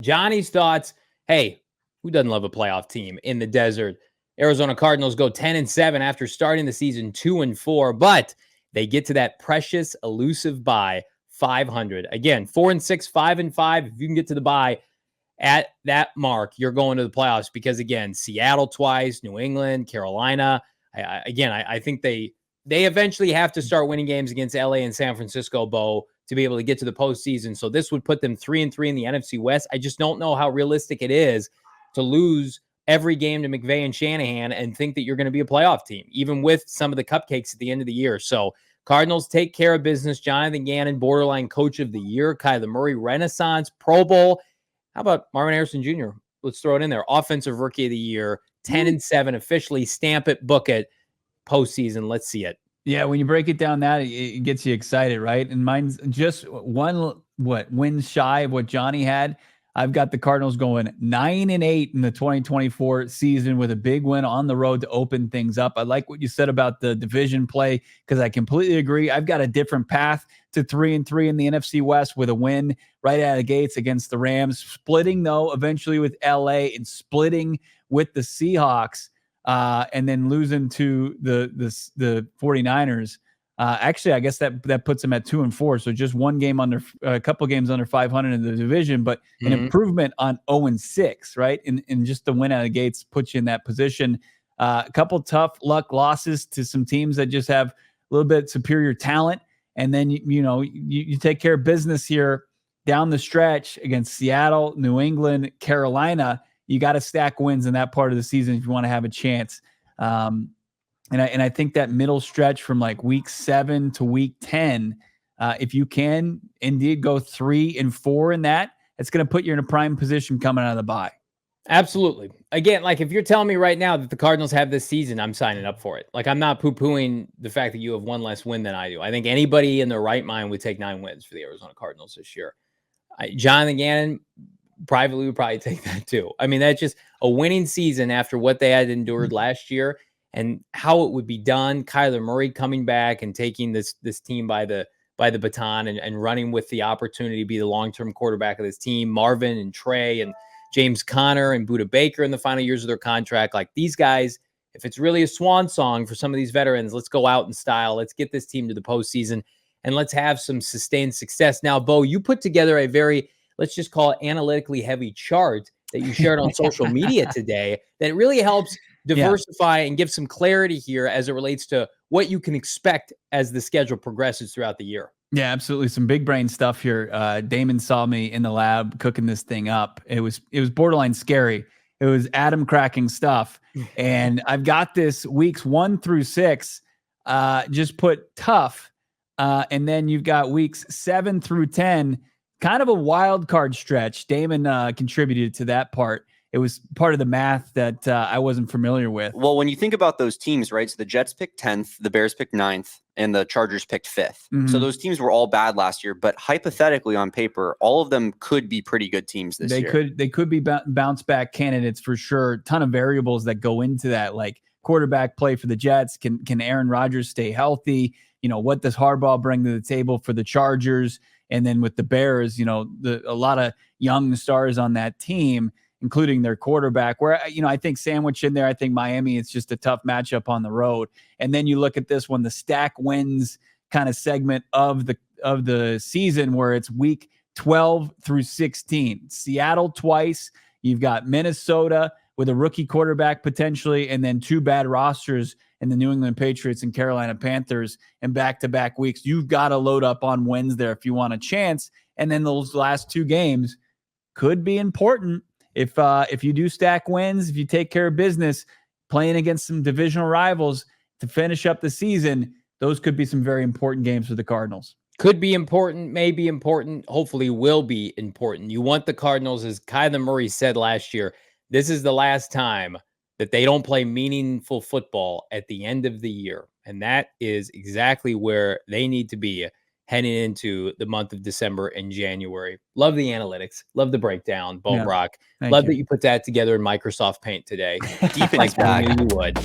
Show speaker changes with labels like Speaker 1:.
Speaker 1: Johnny's thoughts. Hey, who doesn't love a playoff team in the desert? Arizona Cardinals go 10-7 after starting the season 2-4, but they get to that precious, elusive bye 500. Again, 4-6, 5-5. If you can get to the bye at that mark, you're going to the playoffs because, again, Seattle twice, New England, Carolina. I think they eventually have to start winning games against LA and San Francisco, Bo, to be able to get to the postseason. So this would put them 3-3 in the NFC West. I just don't know how realistic it is to lose every game to McVay and Shanahan and think that you're going to be a playoff team, even with some of the cupcakes at the end of the year. So Cardinals take care of business. Jonathan Gannon, borderline coach of the year. Kyler Murray, Renaissance, Pro Bowl. How about Marvin Harrison Jr.? Let's throw it in there. Offensive rookie of the year, 10-7, officially stamp it, book it, postseason. Let's see it.
Speaker 2: Yeah, when you break it down, it gets you excited, right? And mine's just one win shy of what Johnny had. I've got the Cardinals going 9-8 in the 2024 season with a big win on the road to open things up. I like what you said about the division play because I completely agree. I've got a different path to 3-3 in the NFC West with a win right out of the gates against the Rams, splitting though eventually with LA and splitting with the Seahawks, and then losing to the 49ers. Actually, I guess that puts them at 2-4. So just one game under, a couple games under 500 in the division, but an improvement on 0-6, right? And just the win out of the gates puts you in that position. A couple tough luck losses to some teams that just have a little bit superior talent. And then, you take care of business here down the stretch against Seattle, New England, Carolina. You got to stack wins in that part of the season if you want to have a chance. And I think that middle stretch from like week 7 to week 10, if you can indeed go 3-4 in that, it's going to put you in a prime position coming out of the bye.
Speaker 1: Absolutely. Again, like if you're telling me right now that the Cardinals have this season, I'm signing up for it. Like I'm not poo-pooing the fact that you have one less win than I do. I think anybody in their right mind would take 9 wins for the Arizona Cardinals this year. Jonathan Gannon privately would probably take that too. I mean, that's just a winning season after what they had endured last year and how it would be done. Kyler Murray coming back and taking this team by the baton and running with the opportunity to be the long-term quarterback of this team. Marvin and Trey and James Conner and Budda Baker in the final years of their contract. Like these guys, if it's really a swan song for some of these veterans, let's go out in style. Let's get this team to the postseason and let's have some sustained success. Now, Bo, you put together a very, let's just call it analytically heavy chart that you shared on social media today that really helps diversify and give some clarity here as it relates to what you can expect as the schedule progresses throughout the year.
Speaker 2: Yeah, absolutely. Some big brain stuff here. Damon saw me in the lab cooking this thing up. It was borderline scary. It was atom cracking stuff. And I've got this weeks 1 through 6, just put tough. And then you've got weeks 7 through 10, kind of a wild card stretch. Damon contributed to that part. It was part of the math that I wasn't familiar with.
Speaker 3: Well, when you think about those teams, right? So the Jets picked 10th, the Bears picked 9th, and the Chargers picked 5th. So those teams were all bad last year, but hypothetically on paper, all of them could be pretty good teams this year.
Speaker 2: They could be bounce back candidates for sure. Ton of variables that go into that, like quarterback play for the Jets. Can Aaron Rodgers stay healthy? What does Harbaugh bring to the table for the Chargers? And then with the Bears, a lot of young stars on that team, including their quarterback, where, I think sandwich in there, I think Miami, it's just a tough matchup on the road. And then you look at this one, the stack wins kind of segment of the season where it's week 12 through 16. Seattle twice. You've got Minnesota with a rookie quarterback potentially, and then 2 bad rosters in the New England Patriots and Carolina Panthers in back-to-back weeks. You've got to load up on wins there if you want a chance. And then those last 2 games could be important. If you do stack wins, if you take care of business, playing against some divisional rivals to finish up the season, those could be some very important games for the Cardinals.
Speaker 1: Could be important, may be important, hopefully will be important. You want the Cardinals, as Kyler Murray said last year, this is the last time that they don't play meaningful football at the end of the year. And that is exactly where they need to be heading into the month of December and January. Love the analytics. Love the breakdown, Bo Brock. Love that you put that together in Microsoft Paint today.
Speaker 3: Deep in his bag.
Speaker 1: You would.